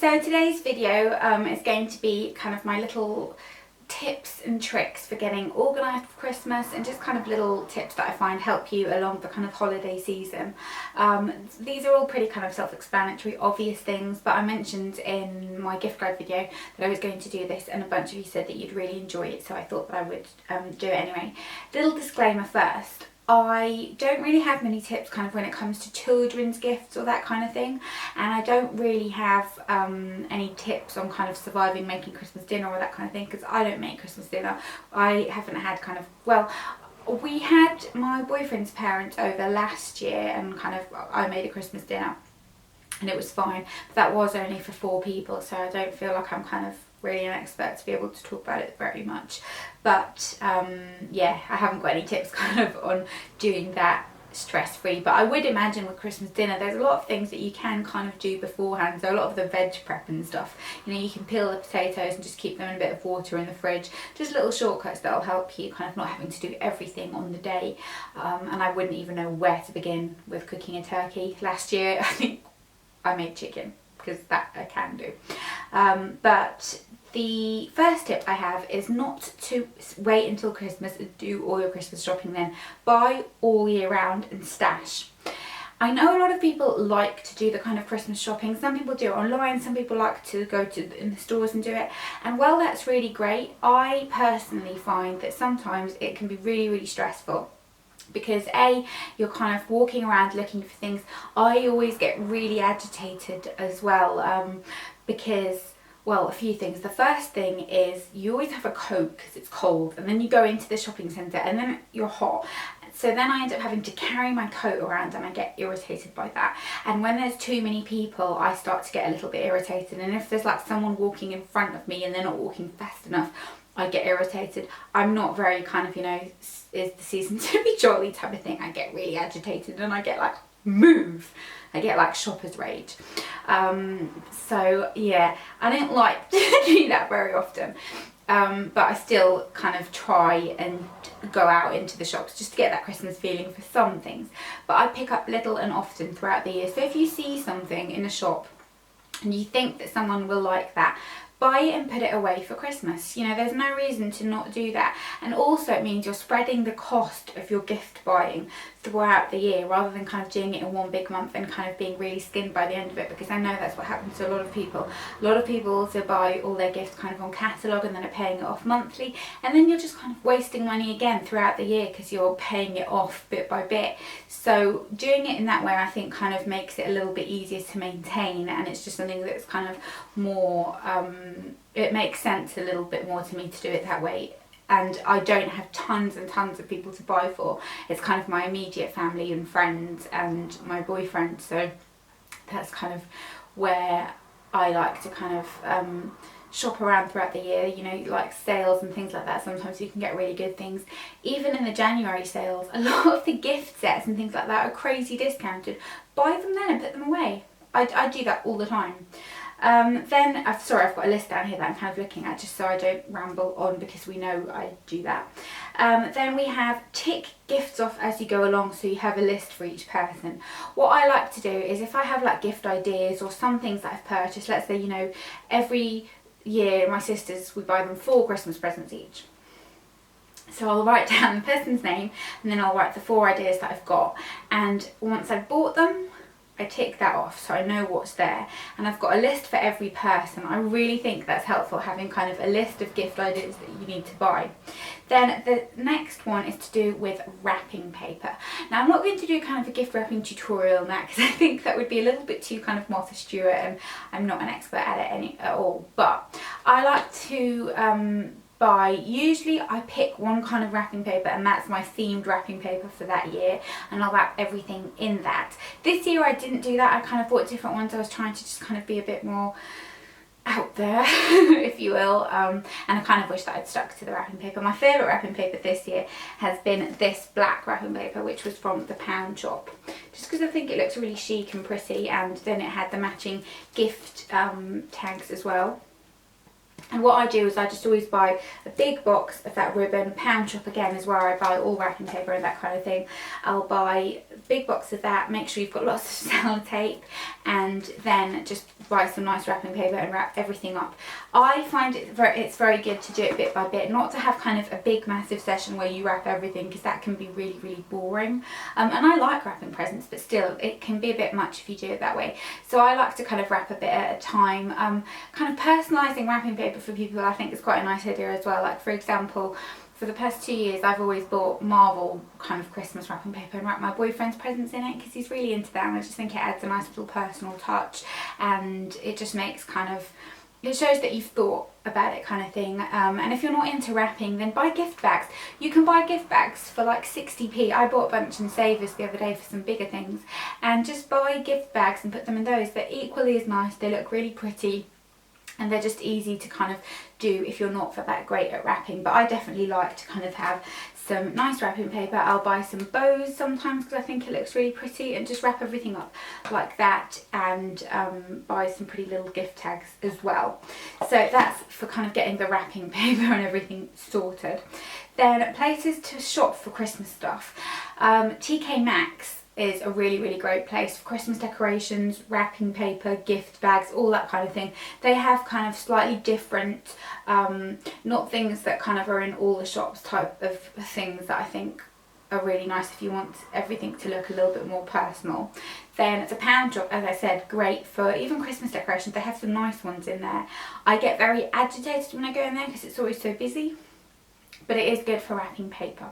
So today's video is going to be kind of my little tips and tricks for getting organised for Christmas, and just kind of little tips that I find help you along the kind of holiday season. These are all pretty kind of self-explanatory, obvious things, but I mentioned in my gift guide video that I was going to do this, and a bunch of you said that you'd really enjoy it, so I thought that I would do it anyway. Little disclaimer first. I don't really have many tips kind of when it comes to children's gifts or that kind of thing, and I don't really have any tips on kind of surviving making Christmas dinner or that kind of thing, because I don't make Christmas dinner. I haven't had kind of, well, we had my boyfriend's parents over last year and kind of I made a Christmas dinner and it was fine, but that was only for 4 people, so I don't feel like I'm kind of really an expert to be able to talk about it very much. But yeah, I haven't got any tips kind of on doing that stress-free, but I would imagine with Christmas dinner there's a lot of things that you can kind of do beforehand. So a lot of the veg prep and stuff, you know, you can peel the potatoes and just keep them in a bit of water in the fridge, just little shortcuts that'll help you kind of not having to do everything on the day. And I wouldn't even know where to begin with cooking a turkey. Last year I think I made chicken, because that I can do. But the first tip I have is not to wait until Christmas and do all your Christmas shopping then. Buy all year round and stash. I know a lot of people like to do the kind of Christmas shopping. Some people do it online, some people like to go to in the stores and do it. And while that's really great, I personally find that sometimes it can be really stressful. Because A, you're kind of walking around looking for things. I always get really agitated as well, because, well, a few things. The first thing is you always have a coat because it's cold, and then you go into the shopping centre and then you're hot. So then I end up having to carry my coat around and I get irritated by that. And when there's too many people, I start to get a little bit irritated. And if there's like someone walking in front of me and they're not walking fast enough, I get irritated. I'm not very kind of, you know, is the season to be jolly type of thing. I get really agitated and I get like, move. I get like shopper's rage. So yeah, I don't like to do that very often. But I still kind of try and go out into the shops just to get that Christmas feeling for some things. But I pick up little and often throughout the year. So if you see something in a shop and you think that someone will like that, buy it and put it away for Christmas. You know, there's no reason to not do that. And also it means you're spreading the cost of your gift buying throughout the year, rather than kind of doing it in one big month and kind of being really skinned by the end of it, because I know that's what happens to a lot of people. A lot of people also buy all their gifts kind of on catalogue and then are paying it off monthly, and then you're just kind of wasting money again throughout the year because you're paying it off bit by bit. So doing it in that way I think kind of makes it a little bit easier to maintain, and it's just something that's kind of more, it makes sense a little bit more to me to do it that way. And I don't have tons and tons of people to buy for. It's kind of my immediate family and friends and my boyfriend. So that's kind of where I like to kind of shop around throughout the year. You know, like sales and things like that. Sometimes you can get really good things. Even in the January sales, a lot of the gift sets and things like that are crazy discounted. Buy them then and put them away. I do that all the time. Then, sorry, I've got a list down here that I'm kind of looking at just so I don't ramble on, because we know I do that. Then we have tick gifts off as you go along, so you have a list for each person. What I like to do is, if I have like gift ideas or some things that I've purchased, let's say, you know, every year my sisters, we buy them 4 Christmas presents each. So I'll write down the person's name and then I'll write the 4 ideas that I've got, and once I've bought them, I tick that off so I know what's there, and I've got a list for every person. I really think that's helpful, having kind of a list of gift ideas that you need to buy. Then the next one is to do with wrapping paper. Now I'm not going to do kind of a gift wrapping tutorial on that, because I think that would be a little bit too kind of Martha Stewart, and I'm not an expert at it at all. But I like to usually I pick one kind of wrapping paper, and that's my themed wrapping paper for that year, and I'll wrap everything in that. This year I didn't do that. I kind of bought different ones. I was trying to just kind of be a bit more out there, if you will, and I kind of wish that I'd stuck to the wrapping paper. My favourite wrapping paper this year has been this black wrapping paper, which was from the Pound Shop, just because I think it looks really chic and pretty, and then it had the matching gift tags as well. And what I do is I just always buy a big box of that ribbon. Pound Shop again is where I buy all wrapping paper and that kind of thing. I'll buy a big box of that, make sure you've got lots of sellotape, and then just buy some nice wrapping paper and wrap everything up. I find it's very good to do it bit by bit, not to have kind of a big massive session where you wrap everything, because that can be really, really boring. And I like wrapping presents, but still it can be a bit much if you do it that way. So I like to kind of wrap a bit at a time. Kind of personalising wrapping paper for people I think is quite a nice idea as well. Like for example, for the past 2 years I've always bought Marvel kind of Christmas wrapping paper and wrapped my boyfriend's presents in it, because he's really into that, and I just think it adds a nice little personal touch, and it just makes kind of, it shows that you've thought about it kind of thing. And if you're not into wrapping, then buy gift bags. You can buy gift bags for like 60p. I bought a bunch in Savers the other day for some bigger things, and just buy gift bags and put them in those. They're equally as nice, they look really pretty, and they're just easy to kind of do if you're not that great at wrapping. But I definitely like to kind of have some nice wrapping paper. I'll buy some bows sometimes because I think it looks really pretty, and just wrap everything up like that, and buy some pretty little gift tags as well. So that's for kind of getting the wrapping paper and everything sorted. Then places to shop for Christmas stuff. TK Maxx is a really, really great place for Christmas decorations, wrapping paper, gift bags, all that kind of thing. They have kind of slightly different, not things that kind of are in all the shops type of things that I think are really nice if you want everything to look a little bit more personal. Then the Pound Shop, as I said, great for even Christmas decorations. They have some nice ones in there. I get very agitated when I go in there because it's always so busy, but it is good for wrapping paper.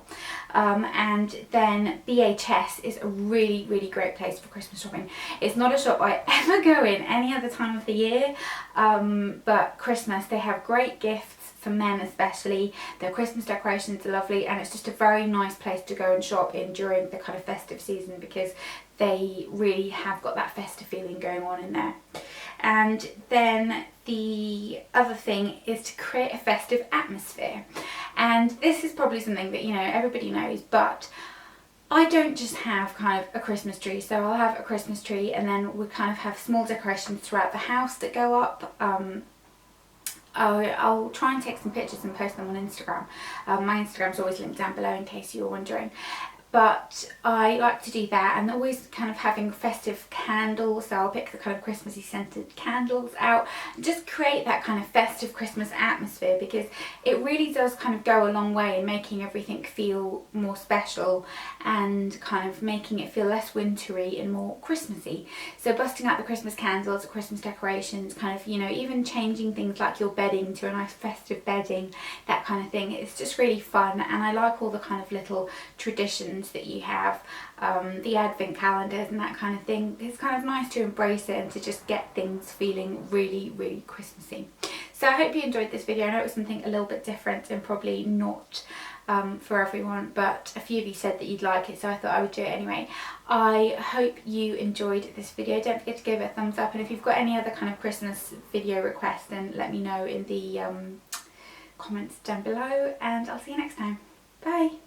And then BHS is a really, really great place for Christmas shopping. It's not a shop I ever go in any other time of the year, but Christmas, they have great gifts for men especially. Their Christmas decorations are lovely, and it's just a very nice place to go and shop in during the kind of festive season, because they really have got that festive feeling going on in there. And then the other thing is to create a festive atmosphere. And this is probably something that, you know, everybody knows, but I don't just have kind of a Christmas tree. So I'll have a Christmas tree, and then we kind of have small decorations throughout the house that go up. I'll try and take some pictures and post them on Instagram. My Instagram's always linked down below in case you're wondering. But I like to do that, and always kind of having festive candles, so I'll pick the kind of Christmassy scented candles out and just create that kind of festive Christmas atmosphere, because it really does kind of go a long way in making everything feel more special and kind of making it feel less wintry and more Christmassy. So busting out the Christmas candles, the Christmas decorations, kind of, you know, even changing things like your bedding to a nice festive bedding, that kind of thing. It's just really fun, and I like all the kind of little traditions that you have, the advent calendars and that kind of thing. It's kind of nice to embrace it and to just get things feeling really, really Christmassy. So I hope you enjoyed this video. I know it was something a little bit different and probably not for everyone, but a few of you said that you'd like it, so I thought I would do it anyway. I hope you enjoyed this video. Don't forget to give it a thumbs up, and if you've got any other kind of Christmas video requests, then let me know in the comments down below, and I'll see you next time. Bye!